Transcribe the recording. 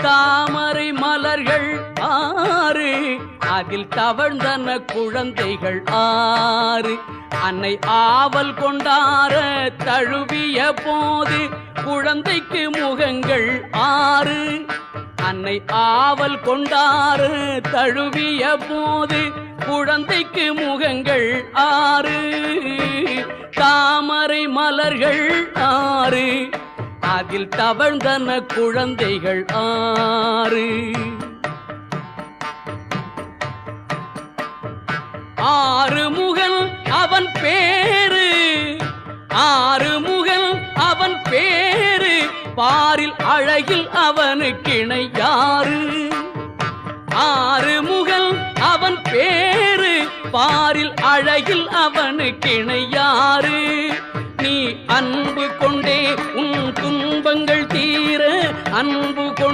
தாமரை மலர்கள் 6 அதில் தவழ்ந்தன குழந்தைகள் 6 அன்னை ஆவல் கொண்டார தழுவிய போது குழந்தைக்கு முகங்கள் 6 அன்னை ஆவல் கொண்டார தழுவிய போது குழந்தைக்கு முகங்கள் 6 தாமரை மலர்கள் 6 அதில் தவழ்ந்தன குழந்தைகள் 6 ஆறுமுகன் அவன் பேரு 6 முகன் அவன் பேரு பாரில் அழகில் அவனுக்கு இணை யாரு 6 முகன் அவன் பேரு பாரில் அழகில் அவனுக்கு இணை யாரு நீ அன்பு கொண்டே உன் துன்பங்கள் தீர அன்பு கொண்டே